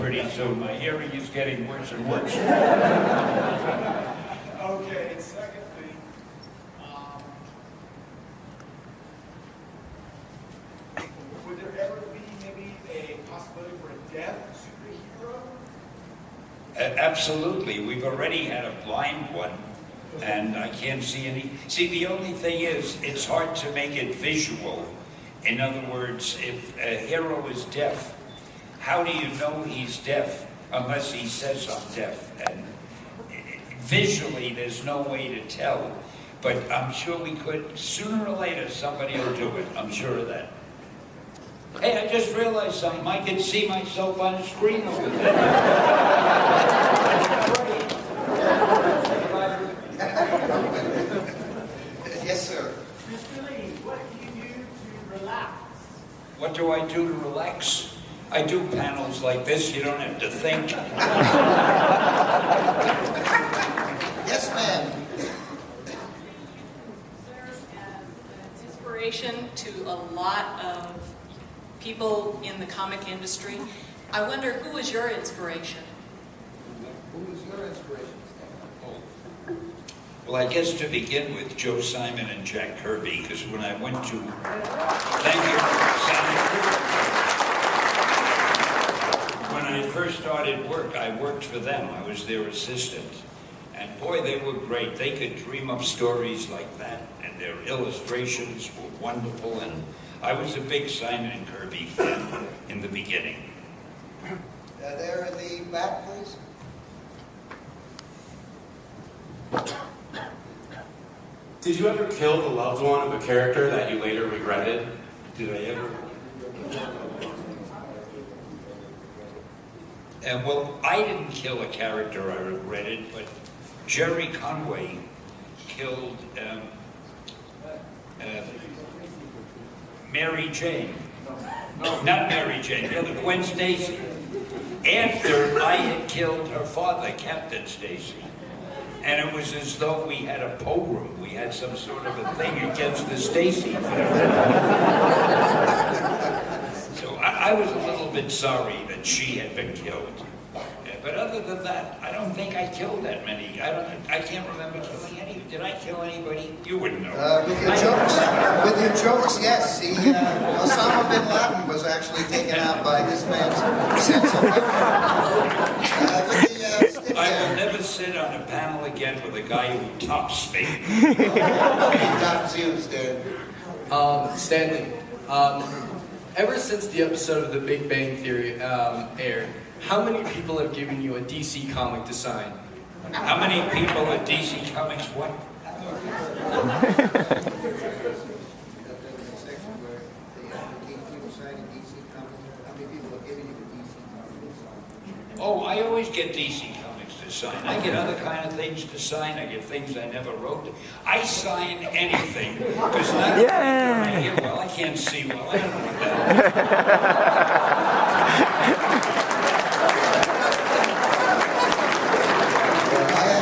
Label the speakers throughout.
Speaker 1: pretty soon. My hearing is getting worse and worse.
Speaker 2: Okay, and secondly, would there ever be maybe a possibility for a deaf superhero?
Speaker 1: Absolutely. We've already had a blind one, and I can't see any. See, the only thing is, it's hard to make it visual. In other words, if a hero is deaf, how do you know he's deaf unless he says I'm deaf? And visually, there's no way to tell. But I'm sure we could, sooner or later, somebody will do it. I'm sure of that. Hey, I just realized something. I can see myself on the screen over there.
Speaker 3: Yes, sir.
Speaker 2: Mr. Lee, what do you do to relax?
Speaker 1: What do I do to relax? I do panels like this. You don't have to think.
Speaker 3: Yes, ma'am.
Speaker 4: Serves as an inspiration to a lot of people in the comic industry. I wonder, who is your inspiration?
Speaker 3: Who was your inspiration?
Speaker 1: Well, I guess to begin with, Joe Simon and Jack Kirby, because when I went to... Thank you. When I first started work, I worked for them. I was their assistant. And boy, they were great. They could dream up stories like that, and their illustrations were wonderful, and I was a big Simon and Kirby fan in the beginning.
Speaker 3: There in the back, please.
Speaker 5: Did you ever kill the loved one of a character that you later regretted?
Speaker 1: Did I ever? Well, I didn't kill a character I regretted, but Jerry Conway killed Mary Jane. No, not Mary Jane, the other Gwen Stacy. After I had killed her father, Captain Stacy. And it was as though we had a pogrom. We had some sort of a thing against the Stacy family. So I was a little bit sorry that she had been killed. But other than that, I don't think I killed that many. I can't remember killing any. Did I kill anybody? You wouldn't know.
Speaker 3: With your jokes, yes. Osama bin Laden was actually taken out by this man's sense of humor.
Speaker 1: I will never sit on a panel again with a guy who tops me.
Speaker 3: Tops you, Stan.
Speaker 6: Stanley, ever since the episode of The Big Bang Theory aired, how many people have given you a DC comic to sign?
Speaker 1: How many people at DC Comics what? Oh, I always get DC Comics to sign. I get other kind of things to sign. I get things I never wrote. I sign anything. Because not only can I hear well, I can't see well. I don't know what that is.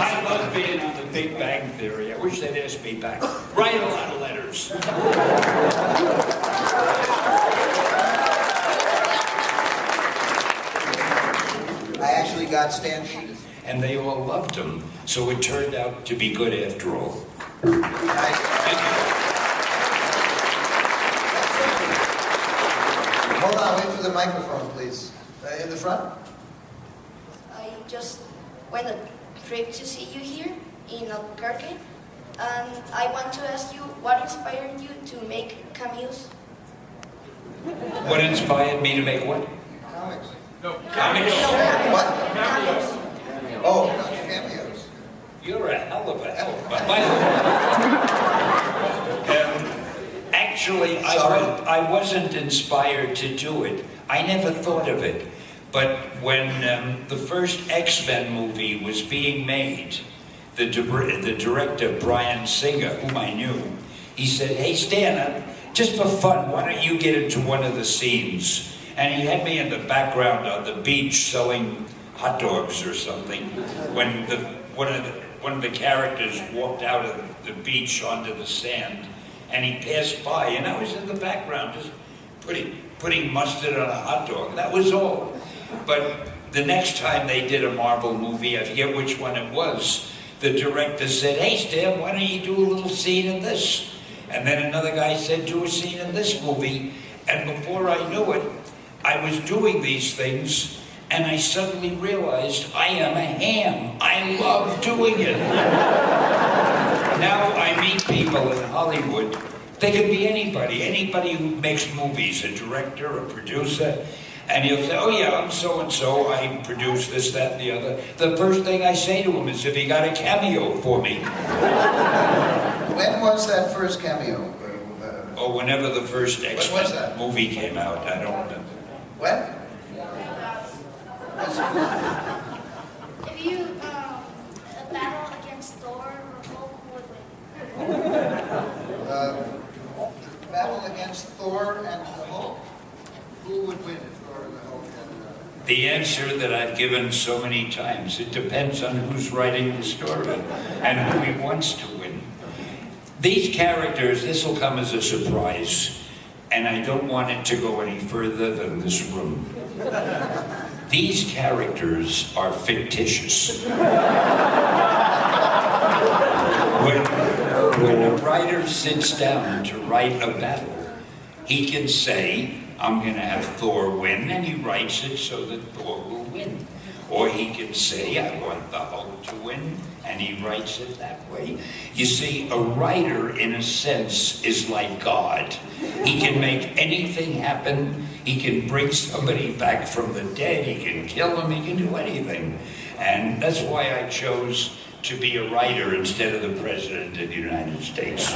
Speaker 1: I love being on The Big Bang Theory. I wish they'd ask me back. Write a lot of letters.
Speaker 3: I actually got Stan Lee.
Speaker 1: And they all loved him. So it turned out to be good after all.
Speaker 3: Hold on, wait for the microphone, please. In the front.
Speaker 7: I just went a trip to see you here in Albuquerque, and I want to ask you what inspired you to make cameos?
Speaker 1: What inspired me to make what?
Speaker 3: Comics.
Speaker 2: No.
Speaker 1: Comics?
Speaker 3: What?
Speaker 7: Cameos.
Speaker 3: Oh, cameos.
Speaker 1: You're a hell of a hell. By the way, actually, I wasn't inspired to do it. I never thought of it. But when the first X-Men movie was being made, the director, Bryan Singer, whom I knew, he said, "Hey, Stan, just for fun, why don't you get into one of the scenes?" And he had me in the background on the beach selling hot dogs or something when one of the characters walked out of the beach onto the sand, and he passed by, and I was in the background just putting mustard on a hot dog. That was all. But the next time they did a Marvel movie, I forget which one it was, the director said, hey Stan, why don't you do a little scene in this? And then another guy said, do a scene in this movie. And before I knew it, I was doing these things, and I suddenly realized I am a ham. I love doing it. Now I meet people in Hollywood. They could be anybody who makes movies, a director, a producer, and he'll say, oh yeah, I'm so-and-so, I produce this, that, and the other. The first thing I say to him is, have you got a cameo for me?
Speaker 3: When was that first cameo?
Speaker 1: Oh, whenever the first
Speaker 3: When was that?
Speaker 1: movie came out, I don't know.
Speaker 3: When?
Speaker 7: If you battle against Thor, Hulk would win.
Speaker 3: Battle against Thor and the Hulk? Who would win if Thor and the Hulk had...
Speaker 1: The answer that I've given so many times, it depends on who's writing the story and who he wants to win. These characters, this will come as a surprise, and I don't want it to go any further than this room. These characters are fictitious. When a writer sits down to write a battle, he can say, I'm going to have Thor win, and he writes it so that Thor will win. Or he can say, I want the Hulk to win, and he writes it that way. You see, a writer, in a sense, is like God. He can make anything happen. He can bring somebody back from the dead. He can kill them. He can do anything. And that's why I chose to be a writer instead of the President of the United States.